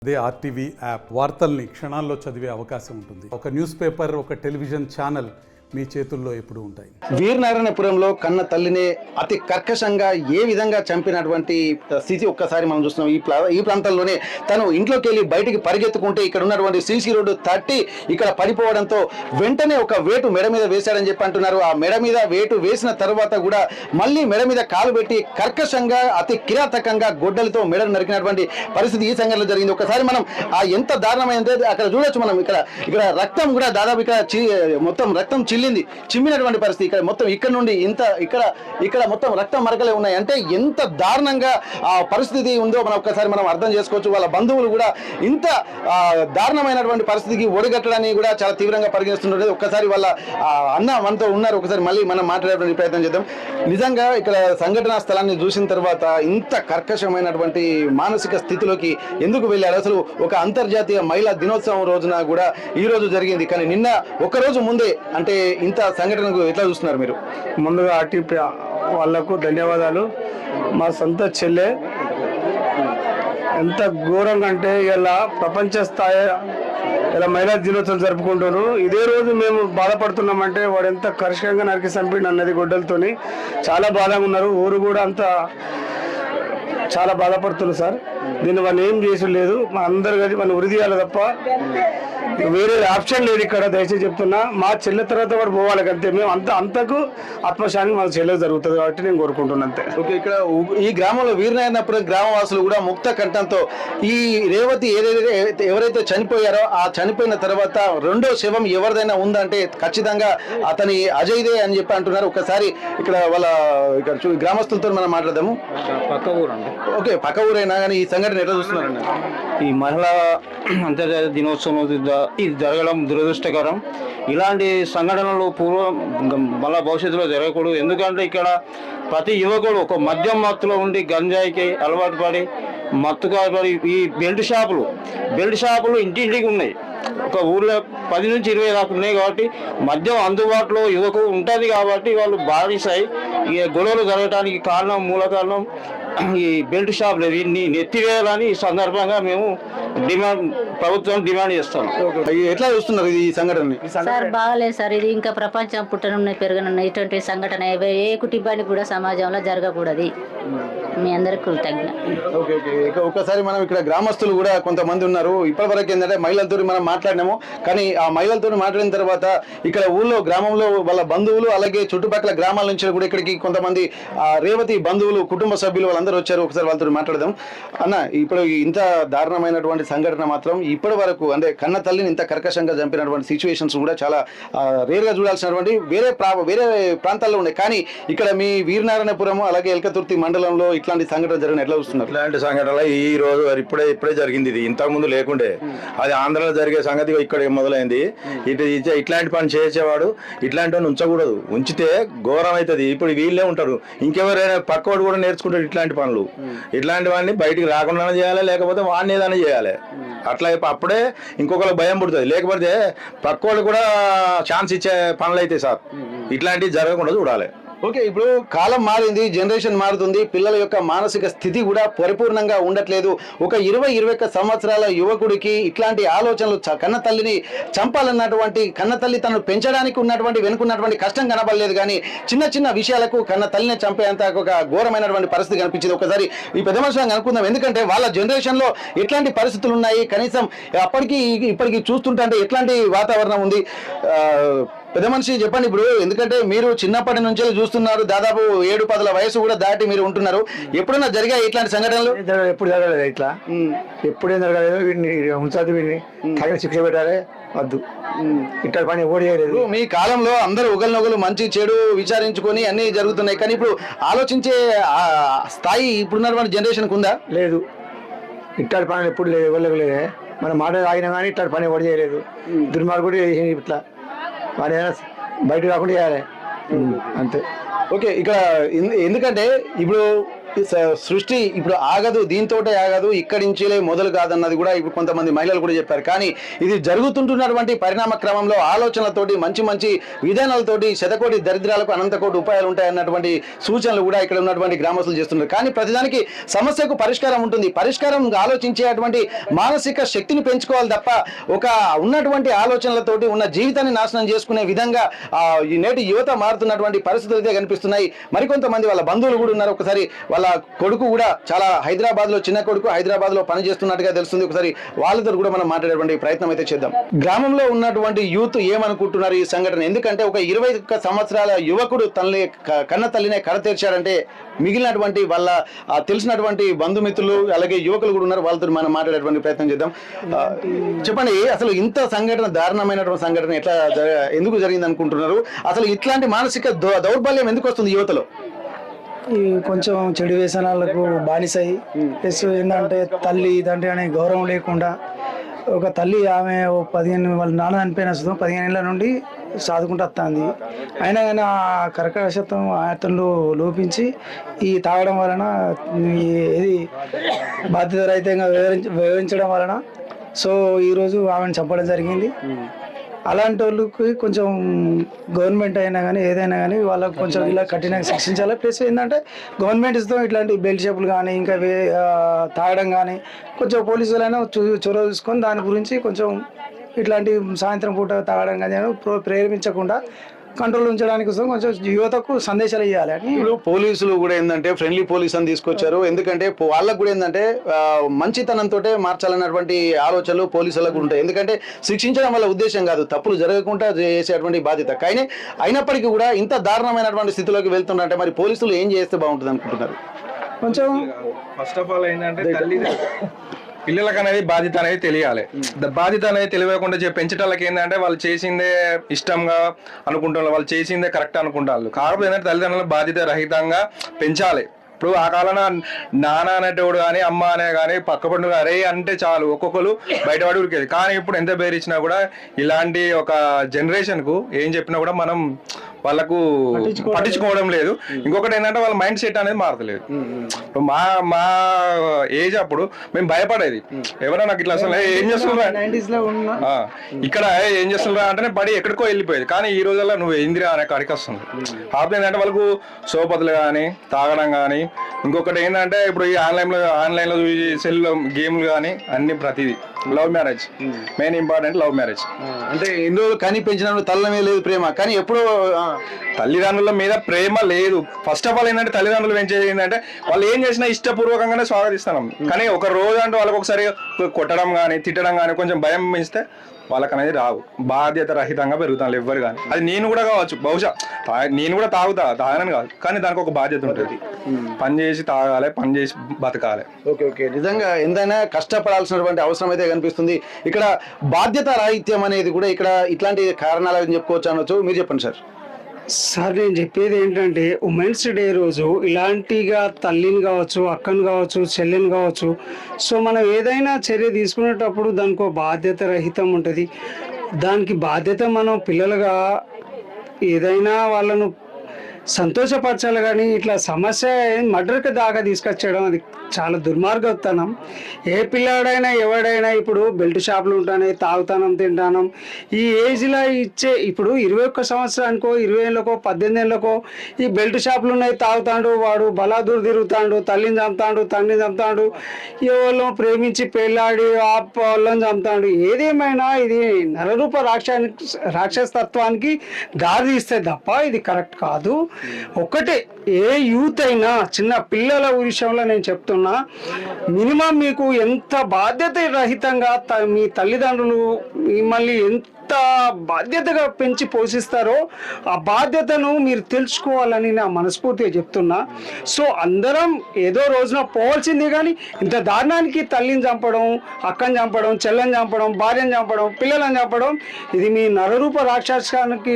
అదే RTV app వార్తల్ని క్షణాల్లో చదివే అవకాశం ఉంటుంది. ఒక న్యూస్ పేపర్, ఒక టెలివిజన్ ఛానల్ మీ చేతుల్లో ఎప్పుడూ ఉంటాయి. వీరనారాయణపురంలో కన్న తల్లిని అతి కర్కశంగా ఏ విధంగా చంపినటువంటి స్థితి ఒక్కసారి మనం చూస్తున్నాం. ఈ ప్రాంతంలోనే తను ఇంట్లోకి వెళ్ళి బయటికి పరిగెత్తుకుంటే ఇక్కడ ఉన్నటువంటి సీసీ రోడ్డు తట్టి ఇక్కడ పడిపోవడంతో వెంటనే ఒక వేటు మెడ మీద వేశాడని చెప్పి అంటున్నారు. ఆ మెడ మీద వేటు వేసిన తర్వాత కూడా మళ్ళీ మెడ మీద కాలు పెట్టి కర్కశంగా అతి కిరాతకంగా గొడ్డలతో మెడను నరికినటువంటి పరిస్థితి ఈ సంఘటనలో జరిగింది. ఒకసారి మనం ఆ ఎంత దారుణమైంది అక్కడ చూడొచ్చు. మనం ఇక్కడ రక్తం కూడా దాదాపు మొత్తం రక్తం చిమ్మినటువంటి పరిస్థితి. ఇక్కడ మొత్తం ఇక్కడ నుండి ఇక్కడ మొత్తం రక్తం మరకలే ఉన్నాయి. అంటే ఎంత దారుణంగా ఆ పరిస్థితి ఉందో మనం అర్థం చేసుకోవచ్చు. వాళ్ళ బంధువులు కూడా ఇంత దారుణమైనటువంటి పరిస్థితికి ఒడిగట్టడాన్ని కూడా చాలా తీవ్రంగా పరిగణిస్తుంటే ఒక్కసారి వాళ్ళ అన్న మనతో ఉన్నారు. ఒకసారి మళ్ళీ మనం మాట్లాడేటువంటి ప్రయత్నం చేద్దాం. నిజంగా ఇక్కడ సంఘటనా స్థలాన్ని చూసిన తర్వాత ఇంత కర్కశమైనటువంటి మానసిక స్థితిలోకి ఎందుకు వెళ్ళారు? అసలు ఒక అంతర్జాతీయ మహిళా దినోత్సవం రోజున కూడా ఈ రోజు జరిగింది, కానీ నిన్న ఒక రోజు ముందే అంటే ఇంత సంఘటనకు ఎట్లా చూస్తున్నారు మీరు? ముందుగా ఆర్టీపీ వాళ్లకు ధన్యవాదాలు. మా సొంత చెల్లె ఎంత ఘోరంగా అంటే ఇలా ప్రపంచ స్థాయి ఇలా మహిళా దినోత్సవం జరుపుకుంటున్నారు. ఇదే రోజు మేము బాధపడుతున్నామంటే వాడు ఎంత కర్షకంగా నరికి చంపిండు అన్నది గొడ్డలతోని చాలా బాధగా ఉన్నారు. ఊరు కూడా అంతా చాలా బాధపడుతున్నారు సార్. దీన్ని వాళ్ళు ఏం చేసి లేదు, మా అందరు కలిసి మనం ఉరి తీయాలి తప్ప వేరే ఆప్షన్ లేదు ఇక్కడ. దయచేసి చెప్తున్నా, మా చెల్లె తర్వాత వాడు పోవాలి అంతే. మేము అంతకు ఆత్మశాంతి మా చెల్లె జరుగుతుంది కాబట్టి నేను కోరుకుంటున్నాను అంతే. ఓకే, ఇక్కడ ఈ గ్రామంలో వీరనారాయణపురం గ్రామవాసులు కూడా ముక్త కంఠంతో ఈ రేవతి ఎవరైతే చనిపోయారో ఆ చనిపోయిన తర్వాత రెండో శవం ఎవరిదైనా ఉందంటే ఖచ్చితంగా అతని అజయ్దే అని చెప్పి అంటున్నారు. ఒకసారి ఇక్కడ గ్రామస్తులతో మనం మాట్లాడదాము. పక్క ఊరు అండి. ఓకే, పక్క ఊరైనా కానీ ఈ సంఘటన ఎట్లా చూస్తున్నారండి? ఈ మహిళా అంతర్జాతీయ దినోత్సవం ఇది జరగడం దురదృష్టకరం. ఇలాంటి సంఘటనలు మళ్ళా భవిష్యత్తులో జరగకూడదు. ఎందుకంటే ఇక్కడ ప్రతి యువకుడు ఒక మద్యం మత్తులో ఉండి గంజాయికి అలవాటు పడి మత్తుగా పడి ఈ బెల్ట్ షాపులు ఇంటింటికి ఉన్నాయి. ఒక ఊళ్ళో 10 నుంచి 20 దాకా ఉన్నాయి. కాబట్టి మద్యం అందుబాటులో యువకు ఉంటుంది కాబట్టి వాళ్ళు బాధిస్తాయి. ఈ గొడవలు జరగడానికి మూల కారణం ఈ బెల్ట్ షాపులు ఎత్తివేయాలని ఈ సందర్భంగా మేము ప్రభుత్వం డిమాండ్ చేస్తాం. ఎట్లా చూస్తున్నారు ఈ సంఘటన? సార్ బాగలేదు సార్. ఇది ఇంకా ప్రపంచం పుట్టనున్నాయి పెరగనున్నాయి. ఇటువంటి సంఘటన ఏ కుటుంబానికి కూడా సమాజంలో జరగకూడదు. మీ అందరికీ కృతజ్ఞ. ఒకసారి మనం ఇక్కడ గ్రామస్తులు కూడా కొంతమంది ఉన్నారు. ఇప్పటివరకు ఏంటంటే మహిళలతో మనం మాట్లాడినాము, కానీ ఆ మహిళలతో మాట్లాడిన తర్వాత ఇక్కడ గ్రామంలో వాళ్ళ బంధువులు అలాగే చుట్టుపక్కల గ్రామాల నుంచి కూడా ఇక్కడికి కొంతమంది రేవతి బంధువులు కుటుంబ సభ్యులు వాళ్ళందరూ వచ్చారు. ఒకసారి వాళ్ళతో మాట్లాడదాం. అన్న, ఇప్పుడు ఇంత దారుణమైనటువంటి సంఘటన మాత్రం ఇప్పటి వరకు అంటే కన్న తల్లిని ఇంత కర్కశంగా చంపినటువంటి సిచ్యువేషన్స్ కూడా చాలా రేర్గా చూడాల్సినటువంటి వేరే ప్రాంతాల్లో ఉన్నాయి. కానీ ఇక్కడ మీ వీరనారాయణపురం అలాగే ఎల్కతుర్తి మండలంలో ఇట్లాంటి సంఘటన జరిగిన ఎట్లా చూస్తున్నారు? ఇలాంటి సంఘటనలు ఈ రోజు ఇప్పుడే జరిగింది. ఇది ఇంతకు ముందు లేకుండే. అది ఆంధ్రలో జరిగే సంగతి ఇక్కడ మొదలైంది. ఇట్లాంటి పని చేసేవాడు ఇట్లాంటి వాడిని ఉంచకూడదు. ఉంచితే ఘోరం అవుతుంది. ఇప్పుడు వీళ్ళే ఉంటారు, ఇంకెవరైనా పక్కవాడు కూడా నేర్చుకుంటారు ఇట్లాంటి పనులు. ఇట్లాంటి వాడిని బయటికి రాకుండా చేయాలి, లేకపోతే వాడిని ఏదైనా చేయాలి. అట్లా అప్పుడే ఇంకొకరికి భయం పుడుతుంది. లేకపోతే పక్కవాళ్ళు కూడా ఛాన్స్ ఇచ్చే పనులు అయితే సార్ ఇట్లాంటివి జరగకుండా చూడాలి. ఓకే, ఇప్పుడు కాలం మారింది, జనరేషన్ మారుతుంది. పిల్లల యొక్క మానసిక స్థితి కూడా పరిపూర్ణంగా ఉండట్లేదు. ఒక 20-21 సంవత్సరాల యువకుడికి ఇట్లాంటి ఆలోచనలు కన్న తల్లిని చంపాలన్నటువంటి కన్న తల్లి తను పెంచడానికి వెనుకున్నటువంటి కష్టం కనబడలేదు. కానీ చిన్న విషయాలకు కన్న తల్లిని చంపేంత ఒక ఘోరమైనటువంటి పరిస్థితి కనిపించింది. ఒకసారి ఈ పెద్ద మనుషులను అనుకుందాం. ఎందుకంటే వాళ్ళ జనరేషన్ లో ఎట్లాంటి పరిస్థితులు ఉన్నాయి, కనీసం ఇప్పటికి చూస్తుంటే ఎట్లాంటి వాతావరణం ఉంది? పెద్ద మనిషి చెప్పండి. ఇప్పుడు ఎందుకంటే మీరు చిన్నప్పటి నుంచి చూస్తున్నారు, దాదాపు 7-10 వయసు కూడా దాటి మీరు ఉంటున్నారు. ఎప్పుడైనా జరిగాయి ఇట్లాంటి సంఘటనలు? ఎప్పుడు జరగలేదు ఇట్లా, ఎప్పుడేం జరగలేదు. వీడిని ఉంచదు, వీడిని తగిన శిక్ష పెట్టాలి, వద్దు ఇట్లా పని ఎవరు చేయలేదు. మీ కాలంలో అందరూ ఒకరినొకరు మంచి చెడు విచారించుకొని అన్ని జరుగుతున్నాయి, కానీ ఇప్పుడు ఆలోచించే స్థాయి ఇప్పుడున్నటువంటి జనరేషన్కి ఉందా? లేదు. ఇట్లాంటి పని ఎప్పుడు లేదు, ఎవరు లేదే. మన మాట ఆగినా కానీ ఇట్లాంటి పని ఎవరు చేయలేదు. దుర్మార్గుడు ఇట్లా వాడు బయట రాకుండా చేయాలి అంతే. ఓకే, ఇక్కడ ఎందుకంటే ఇప్పుడు సృష్టి ఇప్పుడు ఆగదు, దీంతోటే ఆగదు, ఇక్కడి నుంచే మొదలు కాదన్నది కూడా ఇప్పుడు కొంతమంది మహిళలు కూడా చెప్పారు. కానీ ఇది జరుగుతుంటున్నటువంటి పరిణామ క్రమంలో ఆలోచనలతోటి మంచి మంచి విధానాలతోటి శతకోటి దరిద్రాలకు అనంతకోటి ఉపాయాలు ఉంటాయన్నటువంటి సూచనలు కూడా ఇక్కడ ఉన్నటువంటి గ్రామస్తులు చేస్తున్నారు. కానీ ప్రతిదానికి సమస్యకు పరిష్కారం ఉంటుంది. పరిష్కారం ఆలోచించేటువంటి మానసిక శక్తిని పెంచుకోవాలి తప్ప ఒక ఉన్నటువంటి ఆలోచనలతోటి ఉన్న జీవితాన్ని నాశనం చేసుకునే విధంగా ఈ నేటి యువత మారుతున్నటువంటి పరిస్థితులు అయితే కనిపిస్తున్నాయి. మరికొంతమంది వాళ్ళ బంధువులు కూడా ఉన్నారు. ఒకసారి వాళ్ళ కొడుకు కూడా చాలా హైదరాబాద్ లో, చిన్న కొడుకు హైదరాబాద్ లో పని చేస్తున్నట్టుగా తెలుస్తుంది. ఒకసారి వాళ్ళతో కూడా మనం మాట్లాడేటువంటి ప్రయత్నం అయితే చేద్దాం. గ్రామంలో ఉన్నటువంటి యూత్ ఏమనుకుంటున్నారు ఈ సంఘటన? ఎందుకంటే ఒక 21 సంవత్సరాల యువకుడు కన్న తల్లినే కడతీర్చాడంటే మిగిలినటువంటి వాళ్ళ తెలిసినటువంటి బంధుమిత్రులు అలాగే యువకులు కూడా ఉన్నారు. వాళ్ళతో మనం మాట్లాడేటువంటి ప్రయత్నం చేద్దాం. చెప్పండి, అసలు ఇంత సంఘటన, దారుణమైనటువంటి సంఘటన ఎట్లా ఎందుకు జరిగింది అనుకుంటున్నారు? అసలు ఇట్లాంటి మానసిక దౌర్బల్యం ఎందుకు వస్తుంది యువతలో? ఈ కొంచెం చెడు వ్యసనాలకు బానిసై ప్లస్ ఏంటంటే తల్లి తండ్రి అనే గౌరవం లేకుండా ఒక తల్లి ఆమె 15 వాళ్ళ నాన్న చనిపోయిన 15 ఏళ్ళ నుండి సాదుకుంటూ వస్తుంది. అయినా కానీ ఆ కర్కశత్వం అతను లోపించి ఈ తాగడం వలన ఇది బాధ్యత రహితంగా వివరించడం వలన సో ఈరోజు ఆమెను చంపడం జరిగింది. అలాంటి వాళ్ళకి కొంచెం గవర్నమెంట్ అయినా కానీ ఏదైనా కానీ వాళ్ళకి కొంచెం ఇలా కఠినంగా శిక్షించాలి. ప్లస్ ఏంటంటే గవర్నమెంట్ ఇస్తాం ఇట్లాంటి బెల్ట్ షాపులు కానీ ఇంకా తాగడం కానీ కొంచెం పోలీసులైనా చొరవ తీసుకొని దాని గురించి కొంచెం ఇట్లాంటి సాయంత్రం పూట తాగడం కానీ ప్రేరేపించకుండా కంట్రోల్ ఉంచడానికి కోసం కొంచెం యువతకు సందేశాలు ఇవ్వాలి అని. ఇప్పుడు పోలీసులు కూడా ఏంటంటే ఫ్రెండ్లీ పోలీస్ అని తీసుకొచ్చారు. ఎందుకంటే వాళ్ళకు కూడా ఏంటంటే మంచితనంతో మార్చాలన్నటువంటి ఆలోచనలు పోలీసులకు ఉంటాయి. ఎందుకంటే శిక్షించడం వల్ల ఉద్దేశం కాదు, తప్పులు జరగకుండా చేసేటువంటి బాధ్యత. కానీ అయినప్పటికీ కూడా ఇంత దారుణమైనటువంటి స్థితిలోకి వెళ్తుంటే మరి పోలీసులు ఏం చేస్తే బాగుంటుంది అనుకుంటున్నారు? కొంచెం ఫస్ట్ ఆఫ్ ఆల్ ఏంటంటే పిల్లలకు అనేది బాధ్యత అనేది తెలియాలి. బాధ్యత అనేది తెలియకుండా పెంచడానికి ఏంటంటే వాళ్ళు చేసిందే ఇష్టంగా అనుకుంటున్నారు, వాళ్ళు చేసిందే కరెక్ట్ అనుకుంటారు. కాకపోతే ఏంటంటే తల్లిదండ్రులను బాధ్యత రహితంగా పెంచాలి. ఇప్పుడు ఆ కాలంలో నాన్న అనేటోడు కానీ అమ్మ అనే కానీ పక్కపండు అరే అంటే చాలు ఒక్కొక్కరు బయటపడి ఉరికేది. కానీ ఇప్పుడు ఎంత బెదిరించినా కూడా ఇలాంటి ఒక జనరేషన్కు ఏం చెప్పినా కూడా మనం వాళ్ళకు పట్టించుకోవడం లేదు. ఇంకొకటి ఏంటంటే వాళ్ళ మైండ్ సెట్ అనేది మారతలేదు. మా ఏజ్ అప్పుడు మేము భయపడేది, ఎవరైనా నాకు ఇట్లా అసలు ఏం చేస్తున్నా ఇక్కడ ఏం చేస్తున్నా అంటే బడి ఎక్కడికో వెళ్ళిపోయేది. కానీ ఈ రోజుల్లో నువ్వు ఏందిరా అనే కాడికి వస్తుంది. కాకపోతే ఏంటంటే వాళ్ళకు సోపతులు కానీ తాగడం కానీ, ఇంకొకటి ఏంటంటే ఇప్పుడు ఈ ఆన్లైన్లో సెల్ గేమ్లు కానీ అన్ని ప్రతిదీ love marriage main important. Love marriage అంటే ఎన్ని రోజులు కానీ పెంచినప్పుడు తల్లి మీద లేదు ప్రేమ, కానీ ఎప్పుడో తల్లిదండ్రుల మీద ప్రేమ లేదు. ఫస్ట్ ఆఫ్ ఆల్ ఏంటంటే తల్లిదండ్రులు పెంచేది ఏంటంటే వాళ్ళు ఏం చేసినా ఇష్టపూర్వకంగానే స్వాగతిస్తున్నాం. కానీ ఒక రోజు అంటూ వాళ్ళకి ఒకసారి కొట్టడం కానీ తిట్టడం కానీ కొంచెం భయం పెంచితే వాళ్ళకి అనేది రావు. బాధ్యత రహితంగా పెరుగుతాను ఎవ్వరు కానీ. అది నేను కూడా కావచ్చు, బహుశా నేను కూడా తాగనని కాదు, కానీ దానికి ఒక బాధ్యత ఉంటుంది. పని చేసి తాగాలి, పని చేసి బతకాలి. ఓకే ఓకే నిజంగా ఎంతైనా కష్టపడాల్సినటువంటి అవసరం అయితే కనిపిస్తుంది. ఇక్కడ బాధ్యత రాహిత్యం అనేది కూడా ఇక్కడ ఇట్లాంటి కారణాలు చెప్పుకోవచ్చు అనొచ్చు. మీరు చెప్పండి సార్. సార్ నేను చెప్పేది ఏంటంటే ఉమెన్స్ డే రోజు ఇలాంటిగా తల్లిని కావచ్చు, అక్కను కావచ్చు, చెల్లెని కావచ్చు, సో మనం ఏదైనా చర్య తీసుకునేటప్పుడు దానికి ఒక బాధ్యత రహితం ఉంటుంది. దానికి బాధ్యత మనం పిల్లలుగా ఏదైనా వాళ్ళను సంతోషపరచాలి. కానీ ఇట్లా సమస్య మర్డర్కి దాకా తీసుకొచ్చేయడం అది చాలా దుర్మార్గతనం. ఏ పిల్లాడైనా ఎవడైనా ఇప్పుడు బెల్ట్ షాపులు ఉంటానే, తాగుతానం తింటానం, ఈ ఏజ్లో ఇచ్చే ఇప్పుడు 21 సంవత్సరానికో 20 ఏళ్ళకో 18 ఏళ్ళకో ఈ బెల్ట్ షాపులు ఉన్నాయి, తాగుతాడు, వాడు బలాదూరు తిరుగుతాడు, తల్లిని చంపుతాడు, తండ్రిని చంపుతాడు, ఎవరిలో ప్రేమించి పెళ్ళాడి ఆ వాళ్ళని చంపుతాడు. ఏదేమైనా ఇది నరరూప రాక్షసత్వానికి దారి తీస్తే తప్ప ఇది కరెక్ట్ కాదు. ఒకటే ఏ యూత్ అయినా చిన్న పిల్లల విషయంలో నేను చెప్తున్నా, మినిమం మీకు ఎంత బాధ్యత రహితంగా మీ తల్లిదండ్రులు మిమ్మల్ని ఎంత బాధ్యతగా పెంచి పోషిస్తారో ఆ బాధ్యతను మీరు తెలుసుకోవాలని నా మనస్ఫూర్తిగా చెప్తున్నా. సో అందరం ఏదో రోజున పోవాల్సిందే, కానీ ఇంత దారుణానికి తల్లిని చంపడం, అక్కని చంపడం, చెల్లని చంపడం, భార్యను చంపడం, పిల్లలను చంపడం ఇది మీ నరరూప రాక్షసానికి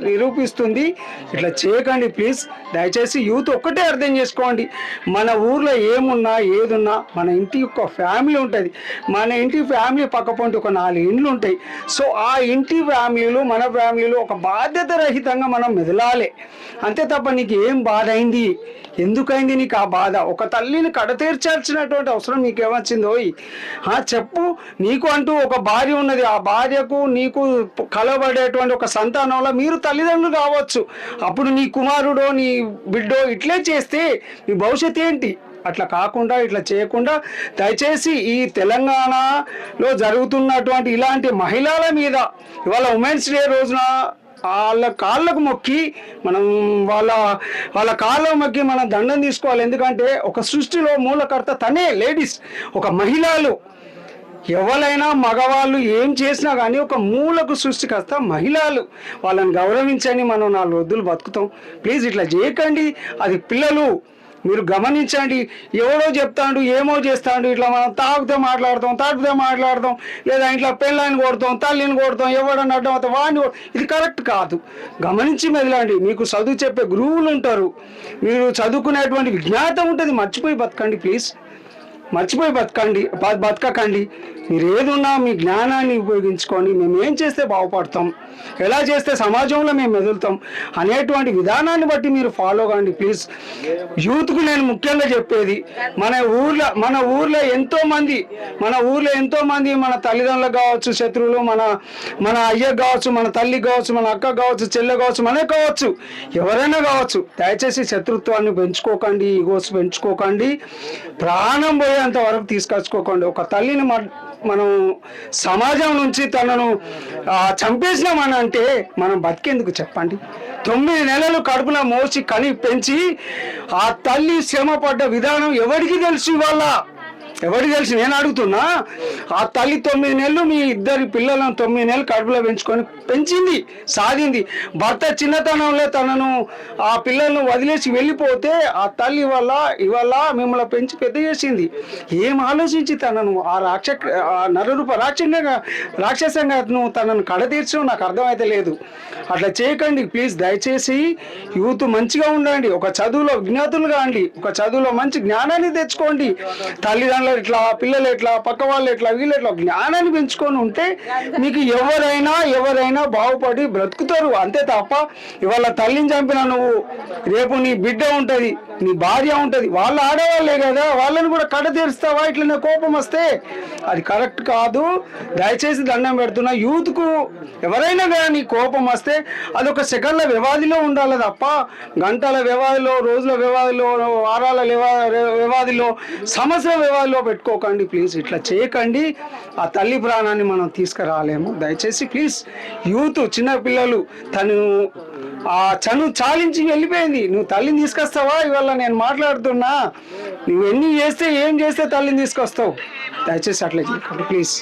నిరూపిస్తుంది. ఇట్లా చేయకండి ప్లీజ్. దయచేసి యూత్ ఒక్కటే అర్థం చేసుకోండి, మన ఊర్లో ఏమున్నా ఏదున్నా మన ఇంటి యొక్క ఫ్యామిలీ ఉంటుంది. మన ఇంటి ఫ్యామిలీ పక్క పొంటి ఒక 4 ఇండ్లు ఉంటాయి. సో ఆ ఆ ఇంటి ఫ్యామిలీలు మన ఫ్యామిలీలు ఒక బాధ్యత రహితంగా మనం మెదలాలి. అంతే తప్ప నీకు ఏం బాధ అయింది, ఎందుకైంది నీకు ఆ బాధ, ఒక తల్లిని కడతీర్చాల్సినటువంటి అవసరం నీకేమొచ్చిందో చెప్పు. నీకు అంటూ ఒక భార్య ఉన్నది, ఆ భార్యకు నీకు కలబడేటువంటి ఒక సంతానంలో మీరు తల్లిదండ్రులు కావచ్చు. అప్పుడు నీ కుమారుడో నీ బిడ్డో ఇట్లే చేస్తే నీ భవిష్యత్తు ఏంటి? అట్లా కాకుండా, ఇట్లా చేయకుండా దయచేసి ఈ తెలంగాణలో జరుగుతున్నటువంటి ఇలాంటి మహిళల మీద ఇవాళ ఉమెన్స్ డే రోజున వాళ్ళ కాళ్ళకు మొక్కి మనం వాళ్ళ కాళ్ళకు మొక్కి మనం దండం తీసుకోవాలి. ఎందుకంటే ఒక సృష్టిలో మూలకర్త తనే, లేడీస్, ఒక మహిళలు. ఎవరైనా మగవాళ్ళు ఏం చేసినా కానీ ఒక మూలకు సృష్టికర్త మహిళలు. వాళ్ళని గౌరవించని మనం 4 రోజులు బతుకుతాం. ప్లీజ్ ఇట్లా చేయకండి. అది పిల్లలు మీరు గమనించండి. ఎవడో చెప్తాడు, ఏమో చేస్తాడు, ఇట్లా మనం తాగితే మాట్లాడతాం, లేదా ఇంట్లో పెళ్ళాన్ని కొడతాం, తల్లిని కొడతాం, ఎవడని అడ్డం అవుతాం, వాడిని. ఇది కరెక్ట్ కాదు. గమనించి మెదలండి. మీకు చదువు చెప్పే గురువులు ఉంటారు, మీరు చదువుకునేటువంటి విజ్ఞాతం ఉంటుంది. మర్చిపోయి బతకండి ప్లీజ్, మర్చిపోయి బతకకండి. మీరు ఏదున్నా మీ జ్ఞానాన్ని ఉపయోగించుకొని మేము ఏం చేస్తే బాగుపడతాం, ఎలా చేస్తే సమాజంలో మేము మెదులుతాం అనేటువంటి విధానాన్ని బట్టి మీరు ఫాలో కాండి ప్లీజ్. యూత్కు నేను ముఖ్యంగా చెప్పేది, మన ఊర్లో ఎంతో మంది మన తల్లిదండ్రులకు కావచ్చు శత్రువులు, మన అయ్యకు కావచ్చు, మన తల్లికి కావచ్చు, మన అక్క కావచ్చు, చెల్లె కావచ్చు, మనకు కావచ్చు, ఎవరైనా కావచ్చు. దయచేసి శత్రుత్వాన్ని పెంచుకోకండి, ఈగోస్ పెంచుకోకండి, ప్రాణం పోయేంత వరకు తీసుకొచ్చుకోకండి. ఒక తల్లిని మనం సమాజం నుంచి తనను చంపేసినామని అంటే మనం బతికేందుకు చెప్పండి? 9 నెలలు కడుపున మోసి కని పెంచి ఆ తల్లి శ్రమ పడ్డ విధానం ఎవరికి తెలుసు? ఎవరికి తెలిసి నేను అడుగుతున్నా. ఆ తల్లి 9 నెలలు మీ ఇద్దరి పిల్లలను 9 నెలలు కడుపులో పెంచింది, సాధింది. భర్త చిన్నతనంలో తనను ఆ పిల్లలను వదిలేసి వెళ్ళిపోతే ఆ తల్లి ఇవాళ మిమ్మల్ని పెంచి పెద్ద చేసింది. ఏం ఆలోచించి తనను ఆ నరరూప రాక్షసంగా నువ్వు తనను కడతీర్చడం నాకు అర్థమైతే లేదు. అట్లా చేయకండి ప్లీజ్. దయచేసి యూత్ మంచిగా ఉండండి, ఒక చదువులో విజ్ఞాతులు కాండి, ఒక చదువులో మంచి జ్ఞానాన్ని తెచ్చుకోండి. తల్లిదండ్రులు ఎట్లా, పిల్లలు ఎట్లా, పక్క వాళ్ళు ఎట్లా, వీళ్ళు ఎట్లా జ్ఞానాన్ని పెంచుకొని ఉంటే మీకు ఎవరైనా బాగుపడి బ్రతుకుతారు. అంతే తప్ప ఇవాళ తల్లిని చంపిన నువ్వు రేపు నీ బిడ్డ ఉంటుంది, నీ భార్య ఉంటుంది, వాళ్ళు ఆడవాళ్ళే కదా, వాళ్ళని కూడా కడ తీరుస్తావా? ఇట్లనే కోపం వస్తే అది కరెక్ట్ కాదు. దయచేసి దండం పెడుతున్నా. యూత్కు ఎవరైనా కానీ కోపం వస్తే అదొక సెకండ్ల వ్యవధిలో ఉండాలి తప్ప గంటల వ్యవధిలో, రోజుల వ్యవధిలో, వారాల వ్యవధిలో, సంవత్సర వ్యవధిలో పెట్టుకోకండి ప్లీజ్. ఇట్లా చేయకండి. ఆ తల్లి ప్రాణాన్ని మనం తీసుకురాలేము. దయచేసి ప్లీజ్. యూత్ చిన్న పిల్లలు తను ఆ చనువు చాలించి వెళ్ళిపోయింది. నువ్వు తల్లిని తీసుకొస్తావా? ఇవాళ నేను మాట్లాడుతున్నా. నువ్వు ఏం చేస్తే తల్లిని తీసుకొస్తావు? దయచేసి అట్లా చేయకండి ప్లీజ్.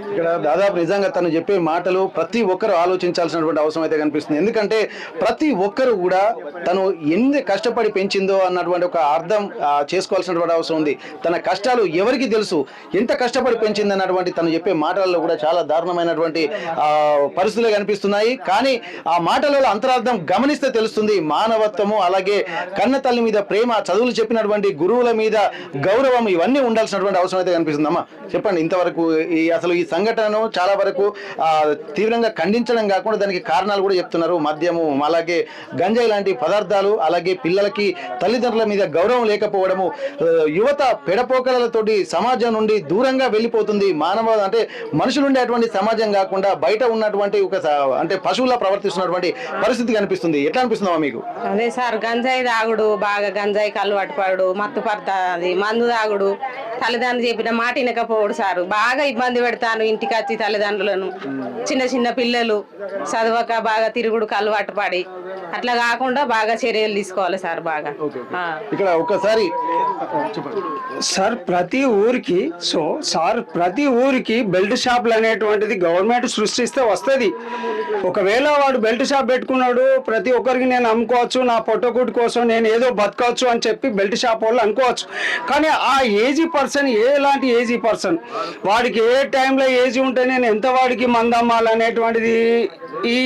ఇక్కడ దాదాపు నిజంగా తను చెప్పే మాటలు ప్రతి ఒక్కరు ఆలోచించాల్సినటువంటి అవసరం అయితే కనిపిస్తుంది. ఎందుకంటే ప్రతి ఒక్కరు కూడా తను ఎన్ని కష్టపడి పెంచిందో అన్నటువంటి ఒక అర్థం చేసుకోవాల్సినటువంటి అవసరం ఉంది. తన కష్టాలు ఎవరికి తెలుసు, ఎంత కష్టపడి పెంచింది అన్నటువంటి తను చెప్పే మాటలలో కూడా చాలా దారుణమైనటువంటి పరిస్థితులు కనిపిస్తున్నాయి. కానీ ఆ మాటలలో అంతరార్థం గమనిస్తే తెలుస్తుంది. మానవత్వము, అలాగే కన్న తల్లి మీద ప్రేమ, చదువులు చెప్పినటువంటి గురువుల మీద గౌరవం, ఇవన్నీ ఉండాల్సినటువంటి అవసరం అయితే కనిపిస్తుంది. అమ్మా చెప్పండి, ఇంతవరకు అసలు ఈ సంఘటనను చాలా వరకు తీవ్రంగా ఖండించడం కాకుండా దానికి కారణాలు కూడా చెప్తున్నారు. మద్యము, అలాగే గంజాయి లాంటి పదార్థాలు, అలాగే పిల్లలకి తల్లిదండ్రుల మీద గౌరవం లేకపోవడము, యువత పెడపోకలతోటి సమాజం నుండి దూరంగా వెళ్ళిపోతుంది. అంటే మనుషులు ఉండేటువంటి సమాజం కాకుండా బయట ఉన్నటువంటి ఒక అంటే పశువులా ప్రవర్తిస్తున్నటువంటి పరిస్థితి కనిపిస్తుంది. ఎట్లా అనిపిస్తుందమ్మా మీకు? అదే సార్, గంజాయి తాగుడు, బాగా గంజాయి అలవాటు పడు, మత్తు అది మందు తాగుడు, తల్లిదండ్రులు చెప్పిన మాట వినకపోవడు సార్. బాగా ఇబ్బంది పెడతాను ఇంటికి వచ్చి తల్లిదండ్రులను. చిన్న పిల్లలు చదవక బాగా తిరుగుడుకు అలవాటు పడి, అట్లా కాకుండా బాగా చర్యలు తీసుకోవాలి సార్. బాగా ఇక్కడ ఒక్కసారి సార్ ప్రతి ఊరికి బెల్ట్ షాపులు అనేటువంటిది గవర్నమెంట్ సృష్టిస్తే వస్తుంది. ఒకవేళ వాడు బెల్ట్ షాప్ పెట్టుకున్నాడు, ప్రతి ఒక్కరికి నేను అమ్ముకోవచ్చు, నా పొట్టకూటి కోసం నేను ఏదో బతకవచ్చు అని చెప్పి బెల్ట్ షాప్ వాళ్ళు అనుకోవచ్చు. కానీ ఆ ఏజీ పర్సన్, ఎలాంటి ఏజీ పర్సన్, వాడికి వాడికి ఏ టైంలో ఏజ్ ఉంటే నేను ఎంత వాడికి మందమ్మాలనేటువంటిది ఈ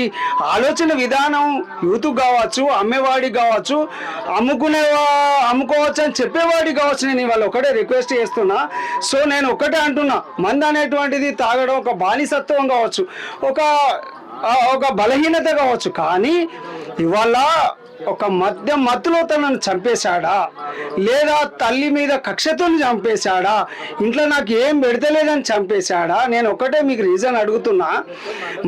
ఆలోచన విధానం యూత్ కావచ్చు, అమ్మేవాడికి కావచ్చు, అమ్ముకోవచ్చు అని చెప్పేవాడికి కావచ్చు. నేను ఇవాళ ఒకటే రిక్వెస్ట్ చేస్తున్నా. సో నేను ఒకటే అంటున్నా, మందు అనేటువంటిది తాగడం ఒక బానిసత్వం కావచ్చు, ఒక బలహీనత కావచ్చు. కానీ ఇవాళ ఒక మత్తులో తనను చంపేశాడా, లేదా తల్లి మీద కక్షతో చంపేశాడా, ఇంట్లో నాకు ఏం పెడతలేదని చంపేశాడా? నేను ఒకటే మీకు రీజన్ అడుగుతున్నా.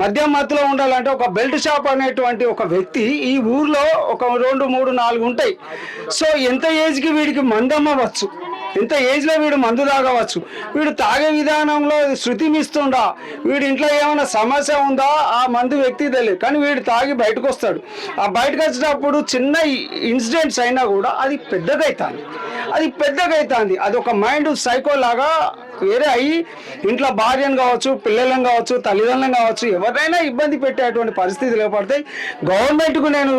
మత్తులో ఉండాలంటే ఒక బెల్ట్ షాప్ అనేటువంటి ఒక వ్యక్తి ఈ ఊర్లో ఒక 2, 3, 4 ఉంటాయి. సో ఎంత ఏజ్కి వీడికి మందమ్మవచ్చు, ఎంత ఏజ్లో వీడు మందు తాగవచ్చు, వీడు తాగే విధానంలో శృతి మిస్తుండా, వీడి ఇంట్లో ఏమైనా సమస్య ఉందా ఆ మందు వ్యక్తి తెలియదు. కానీ వీడు తాగి బయటకు వస్తాడు. ఆ బయటకు వచ్చినప్పుడు చిన్న ఇన్సిడెంట్స్ అయినా కూడా అది పెద్దగా అవుతుంది. అది ఒక మైండ్ సైకో లాగా వేరే అయ్యి ఇంట్లో భార్యను కావచ్చు, పిల్లలను కావచ్చు, తల్లిదండ్రులను కావచ్చు, ఎవరైనా ఇబ్బంది పెట్టేటువంటి పరిస్థితులు ఏర్పడతాయి. గవర్నమెంట్కు నేను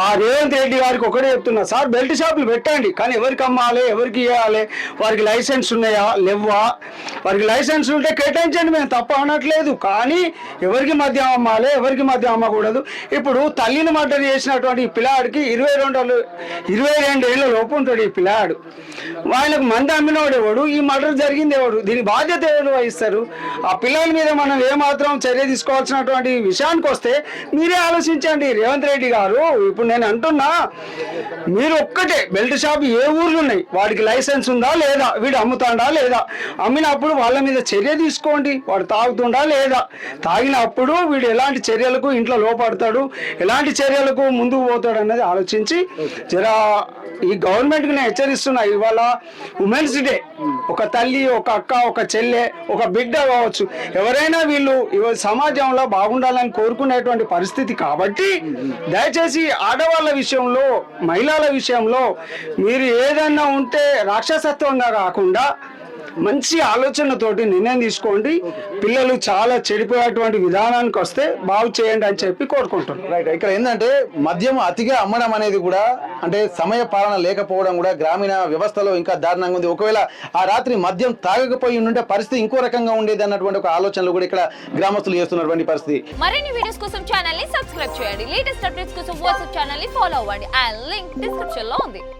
ఆ రేవంత్ రెడ్డి గారికి ఒకటే చెప్తున్నా, సార్ బెల్ట్ షాపులు పెట్టండి, కానీ ఎవరికి అమ్మాలి, ఎవరికి ఇవ్వాలి, వారికి లైసెన్స్ ఉన్నాయా లేవా, వారికి లైసెన్స్ ఉంటే కేటాయించండి, మేము తప్ప అనట్లేదు. కానీ ఎవరికి మద్యం అమ్మాలి, ఎవరికి మద్యం అమ్మకూడదు. ఇప్పుడు తల్లిని మర్డర్ చేసినటువంటి ఈ పిల్లాడికి 22 ఏళ్ళ లోపు ఉంటాడు. ఈ పిల్లాడు వాళ్ళకు మంది అమ్మినవాడు ఎవడు, ఈ మర్డర్ జరిగింది ఎవడు, దీని బాధ్యత ఎవరు వహిస్తారు? ఆ పిల్లల మీద మనం ఏమాత్రం చర్య తీసుకోవాల్సినటువంటి విషయానికి వస్తే మీరే ఆలోచించండి రేవంత్ రెడ్డి గారు. ఇప్పుడు నేను అంటున్నా, మీరు ఒక్కటే బెల్ట్ షాప్ ఏ ఊర్లు ఉన్నాయి, వాడికి లైసెన్స్ ఉందా లేదా, వీడు అమ్ముతాడా లేదా, అమ్మినప్పుడు వాళ్ళ మీద చర్య తీసుకోండి. వాడు తాగుతుండా లేదా, తాగినప్పుడు వీడు ఎలాంటి చర్యలకు ఇంట్లో లోపడతాడు, ఎలాంటి చర్యలకు ముందుకు పోతాడు అన్నది ఆలోచించి జరా ఈ గవర్నమెంట్కి నేను హెచ్చరిస్తున్నా. ఇవాళ ఉమెన్స్ డే, ఒక తల్లి, ఒక అక్క, ఒక చెల్లె, ఒక బిడ్డ కావచ్చు, ఎవరైనా వీళ్ళు సమాజంలో బాగుండాలని కోరుకునేటువంటి పరిస్థితి. కాబట్టి దయచేసి ఆడవాళ్ళ విషయంలో, మహిళల విషయంలో మీరు ఏదన్నా ఉంటే రాక్షసత్వంగా కాకుండా మంచి ఆలోచనతోటి నిర్ణయం తీసుకోండి. పిల్లలు చాలా చెడిపోయేటువంటి విధానానికి వస్తే బాగు చేయండి అని చెప్పి కోరుకుంటున్నాను. రైట్. ఇక్కడ ఏంటంటే మద్యం అతిగా అమ్మడం అనేది కూడా, అంటే సమయ పాలన లేకపోవడం కూడా గ్రామీణ వ్యవస్థలో ఇంకా దారుణంగా ఉంది. ఒకవేళ ఆ రాత్రి మద్యం తాగకపోయి ఉంటే పరిస్థితి ఇంకో రకంగా ఉండేది అన్నటువంటి ఒక ఆలోచనలు కూడా ఇక్కడ గ్రామస్తులు చేస్తున్నటువంటి పరిస్థితి. మరిన్ని వీడియోస్ కోసం ఛానల్ ని సబ్స్క్రైబ్ చేయండి. లేటెస్ట్ అప్డేట్స్ కోసం వాట్సాప్ ఛానల్ ని ఫాలో అవ్వండి. ఆ లింక్ డిస్క్రిప్షన్ లో ఉంది.